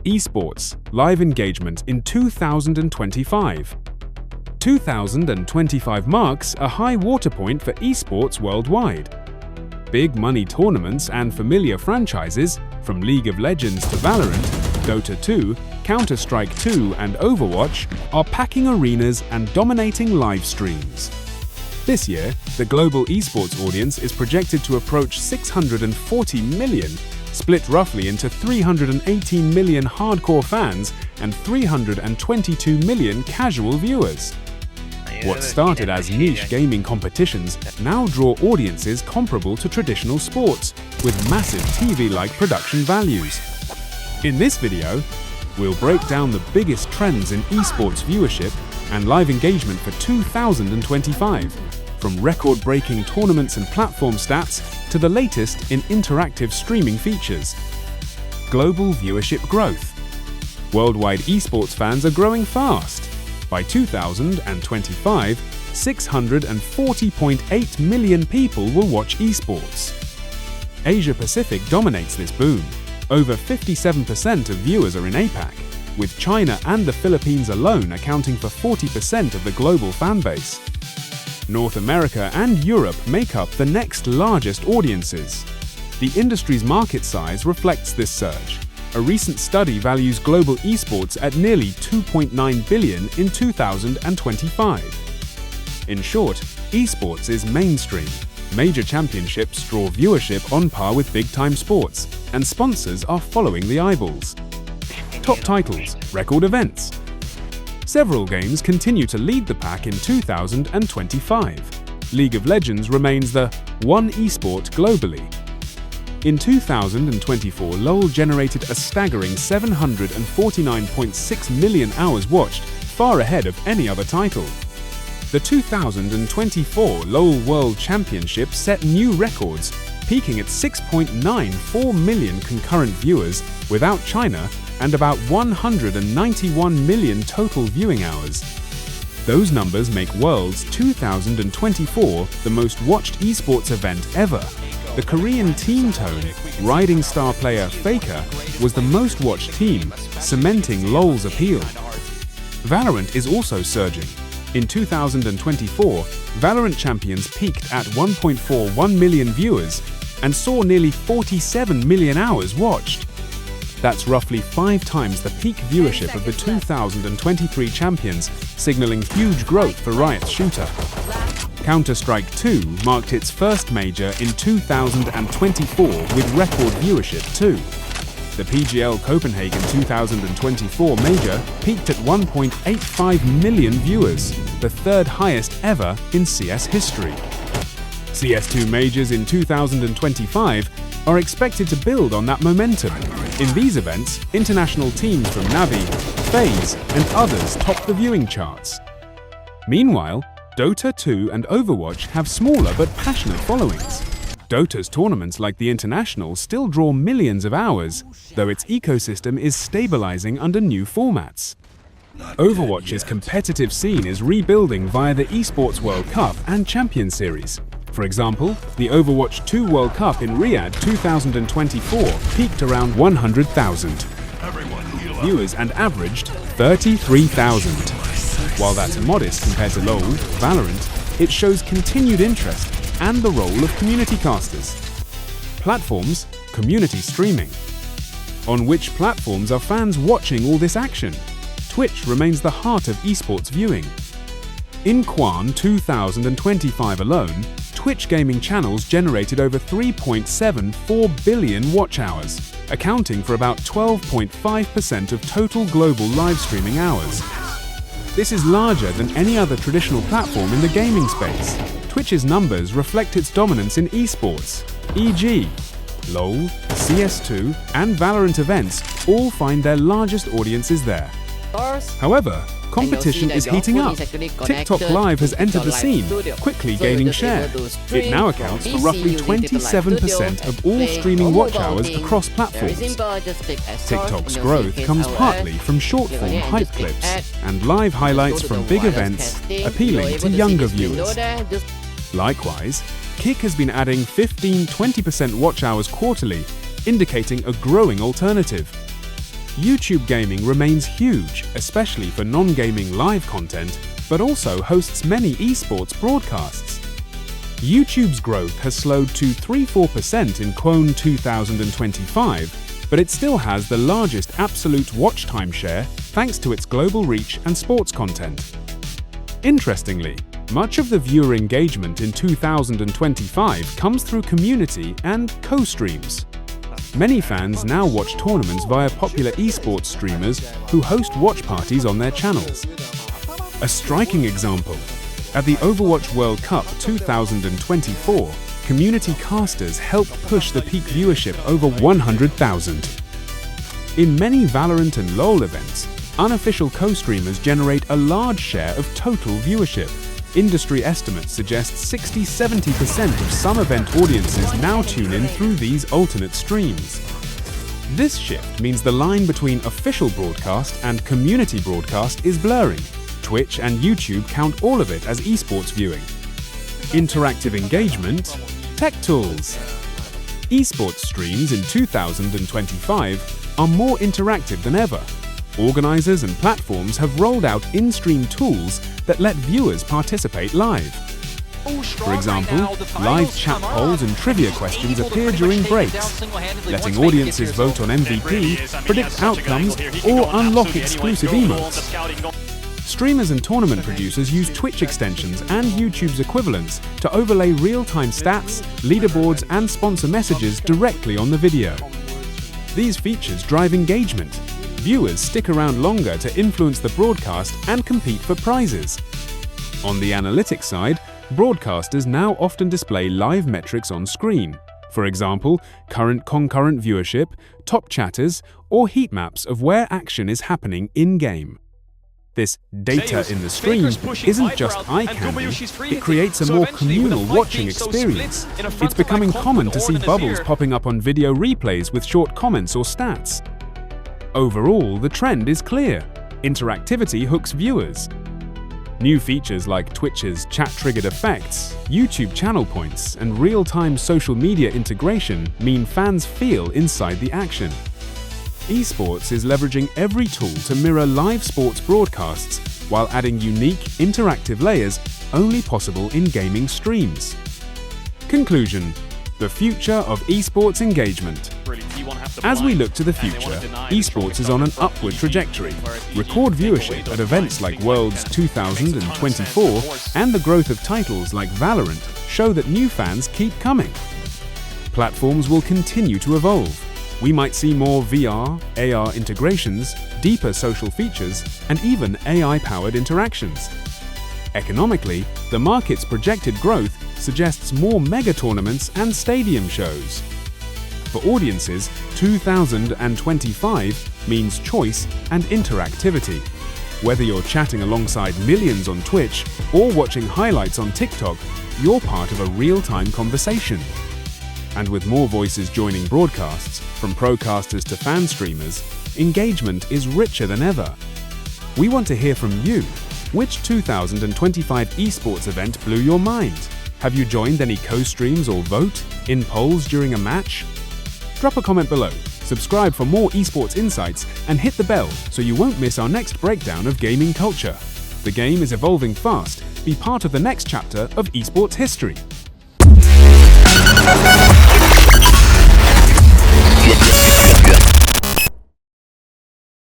Esports live engagement in 2025. 2025 marks a high water point for esports worldwide. Big money tournaments and familiar franchises, from League of Legends to Valorant, Dota 2, Counter-Strike 2 and Overwatch, are packing arenas and dominating live streams. This year, the global esports audience is projected to approach 640 million, split roughly into 318 million hardcore fans and 322 million casual viewers. What started as niche gaming competitions now draw audiences comparable to traditional sports, with massive TV-like production values. In this video, we'll break down the biggest trends in esports viewership and live engagement for 2025, from record-breaking tournaments and platform stats to the latest in interactive streaming features. Global viewership growth. Worldwide esports fans are growing fast. By 2025, 640.8 million people will watch esports. Asia-Pacific dominates this boom. Over 57% of viewers are in APAC, with China and the Philippines alone accounting for 40% of the global fan base. North America and Europe make up the next largest audiences. The industry's market size reflects this surge. A recent study values global esports at nearly $2.9 billion in 2025. In short, esports is mainstream. Major championships draw viewership on par with big-time sports, and sponsors are following the eyeballs. Top titles, record events. Several games continue to lead the pack in 2025. League of Legends remains the one esport globally. In 2024, LoL generated a staggering 749.6 million hours watched, far ahead of any other title. The 2024 LoL World Championship set new records, peaking at 6.94 million concurrent viewers without China and about 191 million total viewing hours. Those numbers make World's 2024 the most watched esports event ever. The Korean Team Tone Riding Star player Faker was the most watched team, cementing LoL's appeal. Valorant is also surging. In 2024, Valorant Champions peaked at 1.41 million viewers and saw nearly 47 million hours watched. That's roughly 5 times the peak viewership of the 2023 champions, signaling huge growth for Riot's shooter. Counter-Strike 2 marked its first major in 2024 with record viewership too. The PGL Copenhagen 2024 major peaked at 1.85 million viewers, the third highest ever in CS history. CS2 majors in 2025 are expected to build on that momentum. In these events, international teams from Navi, FaZe, and others top the viewing charts. Meanwhile, Dota 2 and Overwatch have smaller but passionate followings. Dota's tournaments like the International still draw millions of hours, though its ecosystem is stabilizing under new formats. Overwatch's competitive scene is rebuilding via the Esports World Cup and Champions Series. For example, the Overwatch 2 World Cup in Riyadh 2024 peaked around 100,000 viewers and averaged 33,000. While that's modest compared to LoL, Valorant, it shows continued interest and the role of community casters. Platforms, community streaming. On which platforms are fans watching all this action? Twitch remains the heart of esports viewing. In Q1 2025 alone, Twitch gaming channels generated over 3.74 billion watch hours, accounting for about 12.5% of total global live streaming hours. This is larger than any other traditional platform in the gaming space. Twitch's numbers reflect its dominance in esports, e.g., LoL, CS2, and Valorant events all find their largest audiences there. However, competition is heating up. TikTok Live has entered the scene, quickly gaining share. It now accounts for roughly 27% of all streaming watch hours across platforms. TikTok's growth comes partly from short-form hype clips and live highlights from big events, appealing to younger viewers. Likewise, Kick has been adding 15–20% watch hours quarterly, indicating a growing alternative. YouTube gaming remains huge, especially for non-gaming live content, but also hosts many esports broadcasts. YouTube's growth has slowed to 3–4% in Q1 2025, but it still has the largest absolute watch time share thanks to its global reach and sports content. Interestingly, much of the viewer engagement in 2025 comes through community and co-streams. Many fans now watch tournaments via popular esports streamers who host watch parties on their channels. A striking example: at the Overwatch World Cup 2024, community casters helped push the peak viewership over 100,000. In many Valorant and LoL events, unofficial co-streamers generate a large share of total viewership. Industry estimates suggest 60–70% of some event audiences now tune in through these alternate streams. This shift means the line between official broadcast and community broadcast is blurring. Twitch and YouTube count all of it as esports viewing. Interactive engagement, tech tools. Esports streams in 2025 are more interactive than ever. Organizers and platforms have rolled out in-stream tools that let viewers participate live. For example, live chat polls and trivia questions appear during breaks, letting audiences vote on MVP, predict outcomes, or unlock exclusive emotes. Streamers and tournament producers use Twitch extensions and YouTube's equivalents to overlay real-time stats, leaderboards, and sponsor messages directly on the video. These features drive engagement. Viewers stick around longer to influence the broadcast and compete for prizes. On the analytics side, broadcasters now often display live metrics on screen. For example, current concurrent viewership, top chatters, or heat maps of where action is happening in-game. This data in the stream isn't just eye candy, it creates a more communal watching experience. It's becoming common to see bubbles popping up on video replays with short comments or stats. Overall, the trend is clear. Interactivity hooks viewers. New features like Twitch's chat-triggered effects, YouTube channel points, and real-time social media integration mean fans feel inside the action. Esports is leveraging every tool to mirror live sports broadcasts while adding unique, interactive layers only possible in gaming streams. Conclusion: the future of esports engagement. As we look to the future, esports is on an upward trajectory. Record viewership at events like Worlds 2024 and the growth of titles like Valorant show that new fans keep coming. Platforms will continue to evolve. We might see more VR, AR integrations, deeper social features, and even AI-powered interactions. Economically, the market's projected growth suggests more mega tournaments and stadium shows. For audiences, 2025 means choice and interactivity. Whether you're chatting alongside millions on Twitch or watching highlights on TikTok, you're part of a real-time conversation. And with more voices joining broadcasts, from procasters to fan streamers, engagement is richer than ever. We want to hear from you. Which 2025 esports event blew your mind? Have you joined any co-streams or vote in polls during a match? Drop a comment below, subscribe for more esports insights, and hit the bell so you won't miss our next breakdown of gaming culture. The game is evolving fast. Be part of the next chapter of esports history.